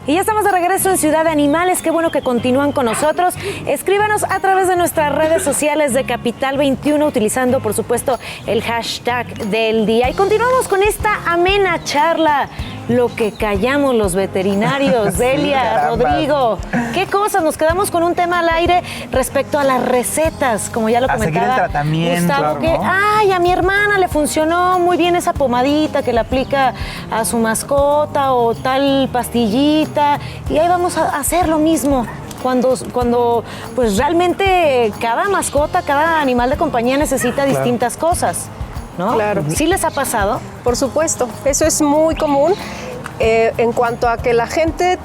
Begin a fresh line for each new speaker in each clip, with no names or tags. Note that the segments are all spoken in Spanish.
Y ya estamos de regreso en Ciudad de Animales. Qué bueno que continúan con nosotros. Escríbanos a través de nuestras redes sociales de Capital 21, utilizando, por supuesto, el hashtag del día. Y continuamos con esta amena charla. Lo que callamos los veterinarios. Delia, Rodrigo, ¿qué cosas? Nos quedamos con un tema al aire respecto a las recetas, como ya lo comentaba.
A seguir el tratamiento.
Gustavo,
claro,
que,
¿no?
ay, a mi hermana le funcionó muy bien esa pomadita que le aplica a su mascota o tal pastillita, y ahí vamos a hacer lo mismo. Cuando pues realmente cada mascota, cada animal de compañía necesita distintas cosas, ¿no?
Claro.
¿Sí les ha pasado?
Por supuesto, eso es muy común. En cuanto a que la gente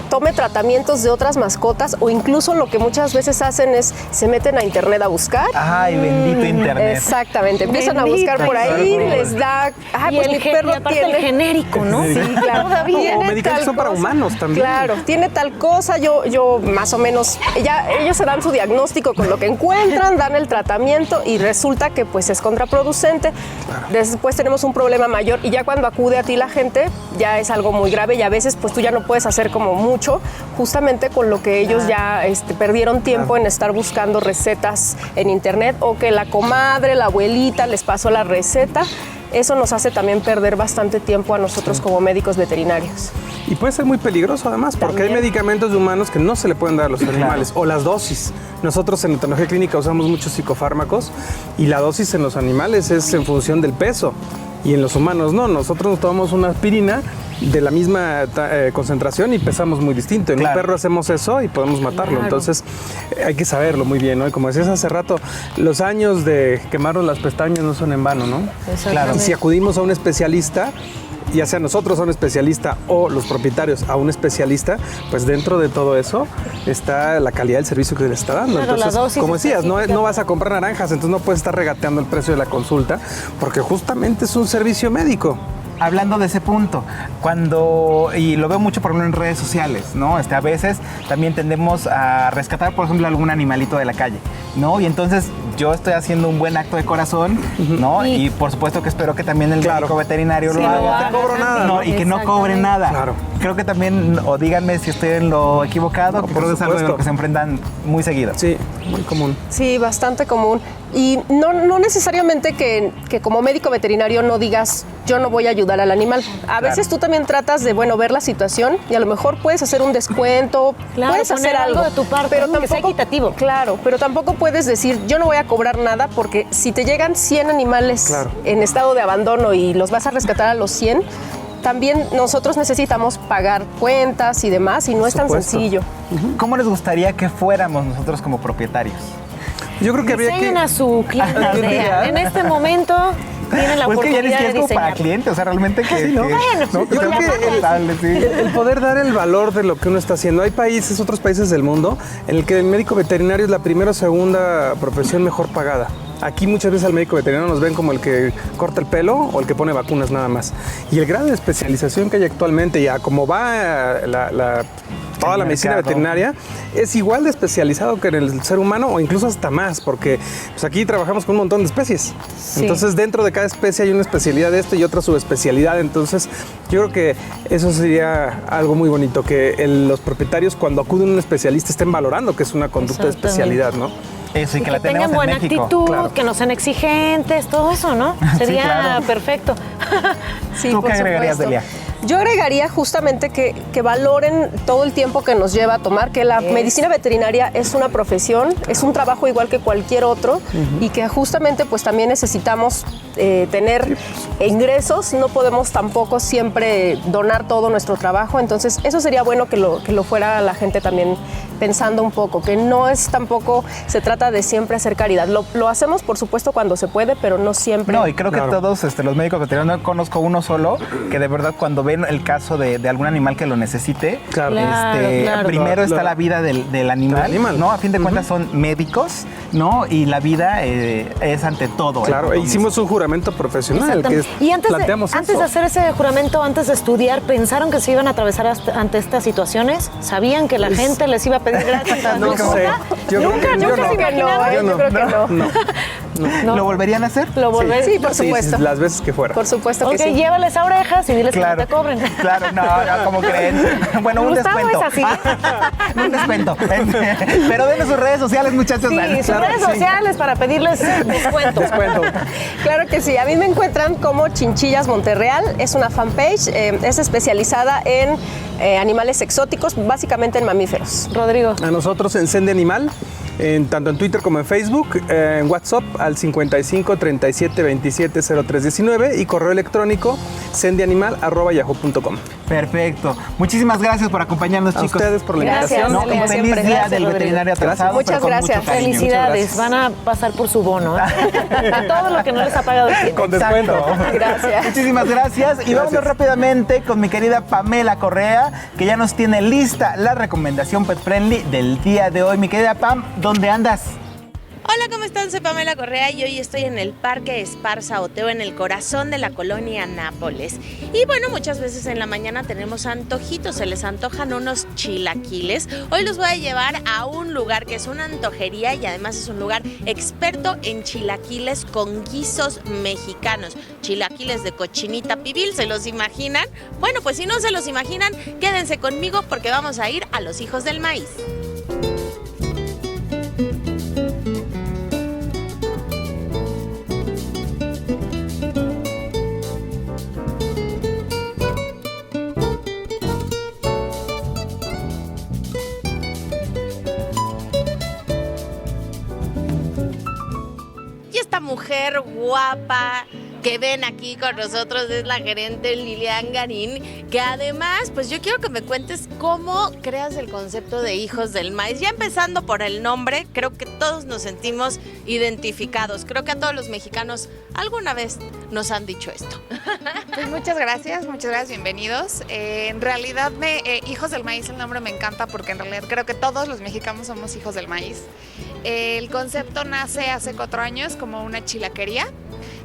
tome tratamientos de otras mascotas, o incluso lo que muchas veces hacen es se meten a internet a buscar.
Ay, bendito internet.
Exactamente, empiezan
Bendito.
a buscar por ahí,
Claro.
les da,
Y
pues
el
mi perro
y aparte
tiene
el genérico, ¿no?
Sí, claro.
Todavía.
Tiene
O medicamentos
tal
son para
cosa.
humanos también.
Claro, tiene tal cosa, yo más o menos, ya ellos se dan su diagnóstico con lo que encuentran, dan el tratamiento y resulta que pues es contraproducente. Después tenemos un problema mayor y ya cuando acude a ti la gente ya es algo muy grave y a veces pues tú ya no puedes hacer como mucho, justamente con lo que ellos ya perdieron tiempo en estar buscando recetas en internet, o que la comadre, la abuelita les pasó la receta. Eso nos hace también perder bastante tiempo a nosotros como médicos veterinarios.
Y puede ser muy peligroso además, porque hay medicamentos de humanos que no se le pueden dar a los animales, o las dosis. Nosotros en entomología clínica usamos muchos psicofármacos y la dosis en los animales es en función del peso, y en los humanos no. Nosotros nos tomamos una aspirina de la misma concentración y pesamos muy distinto. En un perro hacemos eso y podemos matarlo.
Claro.
Entonces hay que saberlo muy bien, ¿no? Y como decías hace rato, los años de quemarnos las pestañas no son en vano, ¿no?
Claro.
Y si acudimos a un especialista, ya sea nosotros a un especialista o los propietarios a un especialista, pues dentro de todo eso está la calidad del servicio que se le está dando.
Claro,
Entonces,
la dosis
como decías,
específica.
no vas a comprar naranjas, entonces no puedes estar regateando el precio de la consulta, porque justamente es un servicio médico.
Hablando de ese punto, y lo veo mucho por ejemplo en redes sociales, ¿no? A veces también tendemos a rescatar, por ejemplo, algún animalito de la calle, ¿no? Y entonces yo estoy haciendo un buen acto de corazón, ¿no? Y por supuesto que espero que también el médico veterinario
Sí,
lo haga.
No te cobro nada,
No,
¿no?
y que no cobre nada.
Claro.
Creo que también, o díganme si estoy en lo equivocado,
No,
que
por
creo que es algo en lo
supuesto.
que se enfrentan muy seguido.
Sí, muy común.
Sí, bastante común. Y no necesariamente que como médico veterinario no digas, yo no voy a ayudar al animal. A veces tú también tratas de, ver la situación y a lo mejor puedes hacer un descuento,
Claro,
puedes
poner
hacer
algo de tu parte, algo que sea equitativo.
Claro, pero tampoco puedes decir, yo no voy a cobrar nada, porque si te llegan 100 animales
Claro.
en estado de abandono y los vas a rescatar a los 100, también nosotros necesitamos pagar cuentas y demás, y no es tan
supuesto.
sencillo.
¿Cómo les gustaría que fuéramos nosotros como propietarios?
Yo creo que habría
Diseñen
que...
a su cliente.
ideal.
En este momento tienen la
Pues que ya ni
oportunidad
siquiera
de
es como para
diseñar.
clientes, o sea, realmente que...
¿no?
que-
Bueno,
¿no?
Yo creo
Pues
que
Responsable, sí.
el poder dar el valor de lo que uno está haciendo. Hay países, otros países del mundo, en el que el médico veterinario es la primera o segunda profesión mejor pagada. Aquí muchas veces al médico veterinario nos ven como el que corta el pelo o el que pone vacunas nada más. Y el grado de especialización que hay actualmente, ya como va toda la medicina
mercado.
veterinaria, es igual de especializado que en el ser humano, o incluso hasta más, porque pues aquí trabajamos con un montón de especies.
Sí.
Entonces dentro de cada especie hay una especialidad de esto y otra subespecialidad. Entonces yo creo que eso sería algo muy bonito, que los propietarios cuando acuden a un especialista estén valorando que es una conducta de
Exactamente.
especialidad, ¿no?
Eso, y que la
tengan
tenemos en
buena
México.
actitud,
claro.
que no sean exigentes, todo eso, ¿no? Sería
claro.
perfecto.
Sí,
¿Tú
por
qué agregarías,
supuesto.
Delia?
Yo agregaría justamente que valoren todo el tiempo que nos lleva a tomar, que la medicina veterinaria es una profesión, es un trabajo igual que cualquier otro, y que justamente pues también necesitamos tener ingresos, no podemos tampoco siempre donar todo nuestro trabajo, entonces eso sería bueno que lo fuera la gente también pensando un poco, que no es tampoco, se trata de siempre hacer caridad, lo hacemos por supuesto cuando se puede, pero no siempre.
No, y creo que
Claro.
todos los médicos veterinarios, no conozco uno solo, que de verdad cuando ven el caso de algún animal que lo necesite,
Claro.
Claro.
primero está
Lo-
la vida del animal,
animal.
¿no? A fin de cuentas son médicos, ¿no? Y la vida es ante todo.
Claro,
el
hicimos un juramento profesional que
Exactamente. Y
planteamos
antes
eso.
de hacer ese juramento, antes de estudiar, ¿pensaron que se iban a atravesar ante estas situaciones? ¿Sabían que la gente les iba a pedir gratis a
No
consulta?
sé. Yo creo que
Nunca
yo
se
no.
imaginaron.
Yo creo que no.
No.
¿Lo volverían a hacer?
Lo volver.
Sí, por supuesto.
Las veces que fuera.
Por supuesto que
Ok,
sí.
llévales a orejas y diles
Claro.
que no te cobren.
Claro, no, ¿cómo creen? Bueno, un
Gustavo
descuento.
es así.
Un descuento. Pero denos sus redes sociales, muchachos.
Sí, sus
Claro,
redes
sí.
sociales para pedirles descuento.
Claro que sí, a mí me encuentran como Chinchillas Monterreal, es una fanpage, es especializada en animales exóticos, básicamente en mamíferos.
Rodrigo.
A nosotros en Zen de Animal, tanto en Twitter como en Facebook, en WhatsApp al 55 37 27 03 19 y correo electrónico zendeanimal@yahoo.com.
Perfecto. Muchísimas gracias por acompañarnos,
A
chicos.
ustedes por la
Gracias,
invitación.
No,
Dale,
y feliz
siempre.
día
Gracias,
del
Rodrigo.
veterinario atrasado.
Muchas
pero con
gracias.
mucho cariño.
Felicidades, van a pasar por su bono. Todo lo que no les ha pagado el tiempo.
Con descuento.
Gracias.
Muchísimas gracias. Y vámonos rápidamente con mi querida Pamela Correa, que ya nos tiene lista la recomendación Pet Friendly del día de hoy. Mi querida Pam, ¿dónde andas?
Hola, ¿cómo están? Soy Pamela Correa y hoy estoy en el Parque Esparza Oteo, en el corazón de la colonia Nápoles. Y bueno, muchas veces en la mañana tenemos antojitos, se les antojan unos chilaquiles. Hoy los voy a llevar a un lugar que es una antojería y además es un lugar experto en chilaquiles con guisos mexicanos. Chilaquiles de cochinita pibil, ¿se los imaginan? Bueno, pues si no se los imaginan, quédense conmigo porque vamos a ir a Los Hijos del Maíz. Y esta mujer guapa que ven aquí con nosotros es la gerente Lilian Garín, que además, pues yo quiero que me cuentes cómo creas el concepto de Hijos del Maíz. Ya empezando por el nombre, creo que todos nos sentimos identificados. Creo que a todos los mexicanos alguna vez nos han dicho esto.
Pues muchas gracias, bienvenidos. En realidad, Hijos del Maíz, el nombre me encanta porque en realidad creo que todos los mexicanos somos hijos del maíz. El concepto nace hace 4 años como una chilaquería.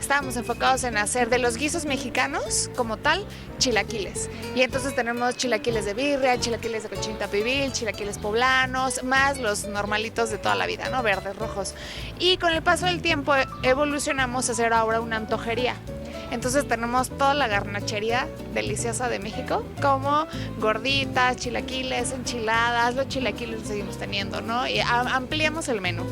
Estábamos enfocados en hacer de los guisos mexicanos, como tal, chilaquiles. Y entonces tenemos chilaquiles de birria, chilaquiles de cochinita pibil, chilaquiles poblanos, más los normalitos de toda la vida, ¿no? Verdes, rojos. Y con el paso del tiempo evolucionamos a hacer ahora una antojería. Entonces tenemos toda la garnachería deliciosa de México, como gorditas, chilaquiles, enchiladas, los chilaquiles los seguimos teniendo, ¿no? Y ampliamos el menú.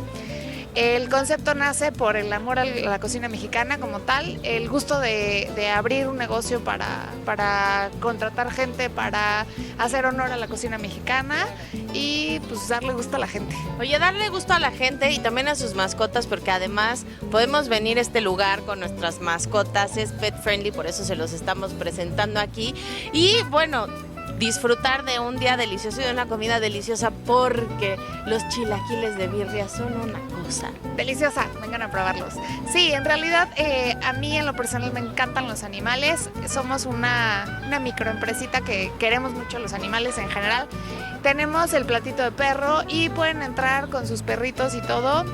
El concepto nace por el amor a la cocina mexicana como tal, el gusto de abrir un negocio para contratar gente, para hacer honor a la cocina mexicana y pues darle gusto a la gente.
Oye, darle gusto a la gente y también a sus mascotas, porque además podemos venir a este lugar con nuestras mascotas, es pet friendly, por eso se los estamos presentando aquí. Y bueno, disfrutar de un día delicioso y de una comida deliciosa, porque los chilaquiles de birria son una cosa.
Deliciosa, vengan a probarlos. Sí, en realidad a mí en lo personal me encantan los animales. Somos una microempresita que queremos mucho a los animales en general. Tenemos el platito de perro y pueden entrar con sus perritos y todo.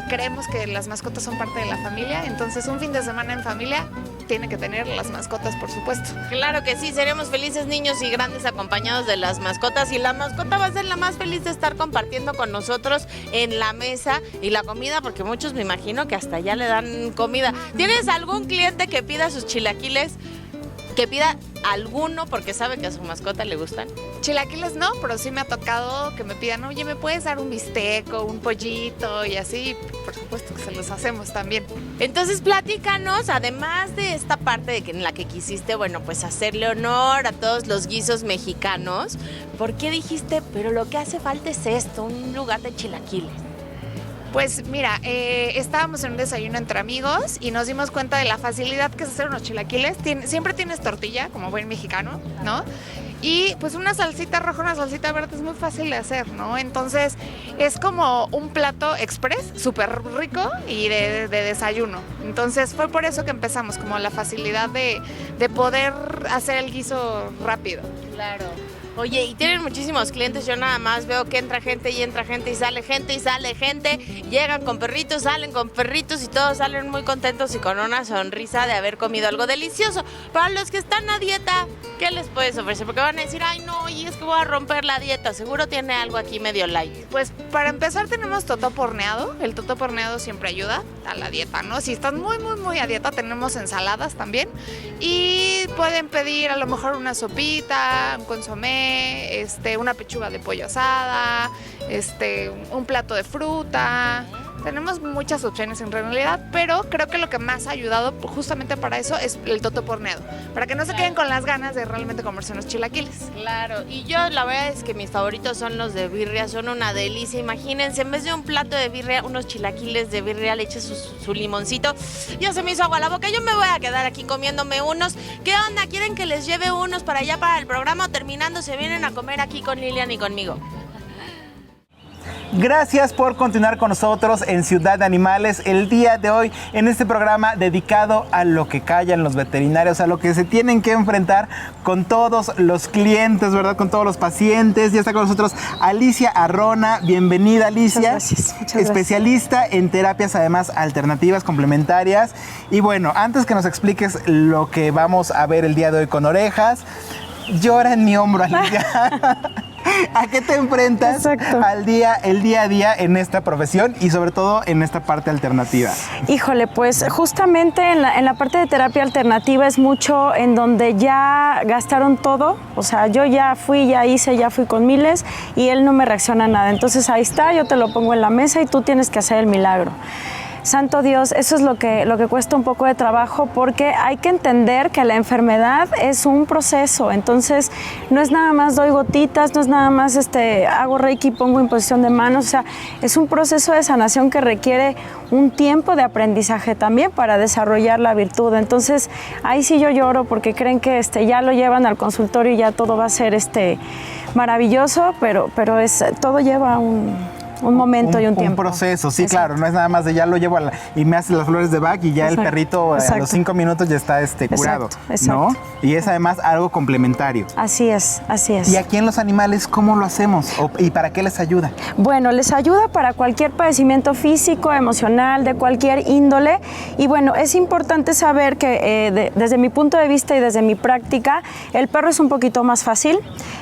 Creemos que las mascotas son parte de la familia, entonces un fin de semana en familia tiene que tener las mascotas, por supuesto.
Claro que sí, seremos felices niños y grandes acompañados de las mascotas, y la mascota va a ser la más feliz de estar compartiendo con nosotros en la mesa y la comida, porque muchos me imagino que hasta ya le dan comida. ¿Tienes algún cliente que pida sus chilaquiles? Que pida alguno porque sabe que a su mascota le gustan.
Chilaquiles no, pero sí me ha tocado que me pidan, oye, ¿me puedes dar un bistec o un pollito? Y así, por supuesto que se los hacemos también.
Entonces platícanos, además de esta parte en la que quisiste, bueno, pues hacerle honor a todos los guisos mexicanos, ¿por qué dijiste, pero lo que hace falta es esto, un lugar de chilaquiles?
Pues mira, estábamos en un desayuno entre amigos y nos dimos cuenta de la facilidad que es hacer unos chilaquiles. Siempre tienes tortilla, como buen mexicano, ¿no? Y pues una salsita roja, una salsita verde es muy fácil de hacer, ¿no? Entonces es como un plato express, súper rico y de desayuno. Entonces fue por eso que empezamos, como la facilidad de poder hacer el guiso rápido.
Claro. Oye, y tienen muchísimos clientes, yo nada más veo que entra gente y sale gente, llegan con perritos, salen con perritos y todos salen muy contentos y con una sonrisa de haber comido algo delicioso. Para los que están a dieta, ¿qué les puedes ofrecer? Porque van a decir, ay no, y es que voy a romper la dieta, seguro tiene algo aquí medio light.
Pues para empezar tenemos totopo horneado. El totopo horneado siempre ayuda a la dieta, ¿no? Si estás muy a dieta, tenemos ensaladas también. Y pueden pedir a lo mejor una sopita, un consomé, una pechuga de pollo asada, un plato de fruta. Tenemos muchas opciones en realidad, pero creo que lo que más ha ayudado justamente para eso es el totopo horneado, para que no se queden con las ganas de realmente comerse unos chilaquiles.
Claro, y yo la verdad es que mis favoritos son los de birria, son una delicia. Imagínense, en vez de un plato de birria, unos chilaquiles de birria, le eches su limoncito. Ya se me hizo agua la boca, yo me voy a quedar aquí comiéndome unos. ¿Qué onda? ¿Quieren que les lleve unos para allá para el programa? O terminando se vienen a comer aquí con Lilian y conmigo.
Gracias por continuar con nosotros en Ciudad de Animales el día de hoy en este programa dedicado a lo que callan los veterinarios, a lo que se tienen que enfrentar con todos los clientes, ¿verdad? Con todos los pacientes. Ya está con nosotros Alicia Arrona. Bienvenida, Alicia.
Muchas gracias.
Especialista en terapias además alternativas, complementarias. Y bueno, antes que nos expliques lo que vamos a ver el día de hoy con Orejas, llora en mi hombro, Alicia. ¿A qué te enfrentas el día a día en esta profesión y sobre todo en esta parte alternativa?
Híjole, pues justamente en la parte de terapia alternativa es mucho en donde ya gastaron todo. O sea, yo ya fui, ya hice, ya fui con miles y él no me reacciona a nada. Entonces ahí está, yo te lo pongo en la mesa y tú tienes que hacer el milagro. Santo Dios, eso es lo que cuesta un poco de trabajo, porque hay que entender que la enfermedad es un proceso. Entonces no es nada más doy gotitas, no es nada más hago reiki, pongo imposición de manos. O sea, es un proceso de sanación que requiere un tiempo de aprendizaje también para desarrollar la virtud. Entonces ahí sí yo lloro porque creen que ya lo llevan al consultorio y ya todo va a ser maravilloso, pero todo lleva un momento y un tiempo.
Un proceso, sí,
Exacto.
Claro, no es nada más de ya lo llevo y me hace las flores de Bach y ya el perrito a los 5 minutos ya está curado,
exacto.
¿no? Y es además algo complementario.
Así es.
¿Y aquí en los animales cómo lo hacemos? ¿Y para qué les ayuda?
Bueno, les ayuda para cualquier padecimiento físico, emocional, de cualquier índole. Y bueno, es importante saber que desde mi punto de vista y desde mi práctica, el perro es un poquito más fácil.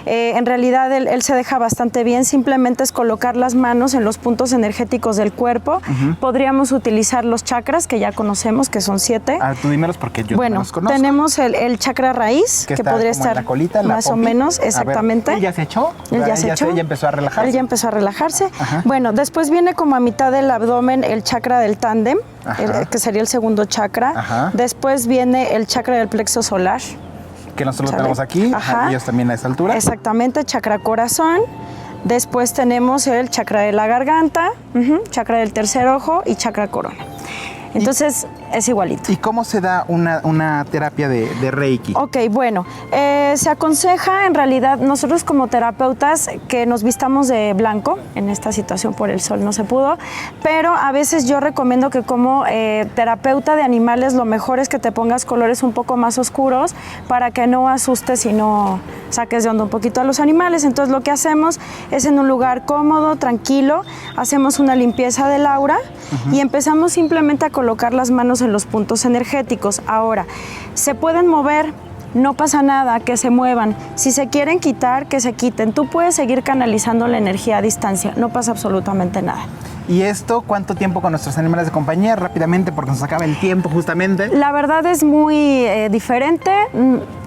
En realidad él se deja bastante bien, simplemente es colocar las manos en los puntos energéticos del cuerpo. Podríamos utilizar los chakras que ya conocemos, que son 7.
Tú dímelos porque yo no los conozco.
Tenemos el chakra raíz, que podría estar
en la colita,
más o menos, exactamente.
¿Él ya se echó?
Él ya se echó.
Él ya empezó a relajarse.
Él ya empezó a relajarse.
Ajá.
Bueno, después viene como a mitad del abdomen el chakra del tándem, que sería el segundo chakra.
Ajá.
Después viene el chakra del plexo solar.
Que nosotros lo tenemos aquí, ellos también a esa altura.
Exactamente, chakra corazón. Después tenemos el chakra de la garganta, chakra del tercer ojo y chakra corona. Entonces es igualito.
¿Y cómo se da una terapia de Reiki?
Ok, bueno, se aconseja en realidad nosotros como terapeutas que nos vistamos de blanco. En esta situación por el sol no se pudo, pero a veces yo recomiendo que como terapeuta de animales lo mejor es que te pongas colores un poco más oscuros para que no asustes y no saques de onda un poquito a los animales. Entonces lo que hacemos es en un lugar cómodo, tranquilo, hacemos una limpieza del aura y empezamos simplemente a colocar las manos en los puntos energéticos. Ahora, se pueden mover, no pasa nada, que se muevan. Si se quieren quitar, que se quiten. Tú puedes seguir canalizando la energía a distancia, no pasa absolutamente nada.
¿Y esto cuánto tiempo con nuestros animales de compañía? Rápidamente, porque nos acaba el tiempo justamente.
La verdad es muy diferente.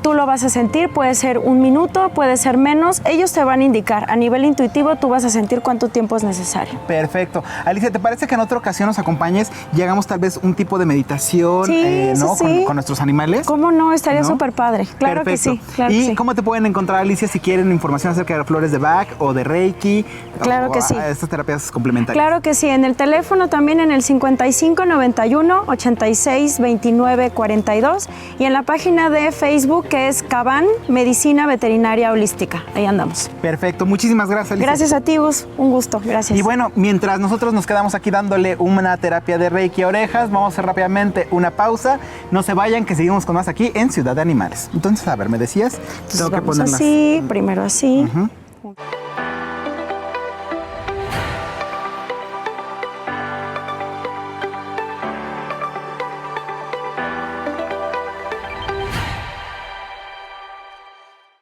Tú lo vas a sentir, puede ser 1 minuto, puede ser menos. Ellos te van a indicar. A nivel intuitivo, tú vas a sentir cuánto tiempo es necesario.
Perfecto. Alicia, ¿te parece que en otra ocasión nos acompañes y hagamos tal vez un tipo de meditación ¿no?
Sí.
Con nuestros animales?
¿Cómo no? Estaría súper padre. Claro
Perfecto.
que sí. Claro
¿Y
que sí.
cómo te pueden encontrar, Alicia, si quieren información acerca de flores de Bach o de Reiki?
Claro que sí.
Estas terapias complementarias.
Claro que sí, en el teléfono también en el 55 91 86 29 42 y en la página de Facebook que es Caban Medicina Veterinaria Holística. Ahí andamos.
Perfecto, muchísimas gracias, Alicia.
Gracias a ti, Gus. Un gusto, gracias.
Y bueno, mientras nosotros nos quedamos aquí dándole una terapia de Reiki a Orejas, vamos a hacer rápidamente una pausa. No se vayan, que seguimos con más aquí en Ciudad de Animales. Entonces, a ver, me decías,
Entonces,
tengo que
vamos
ponerlas
así, primero así.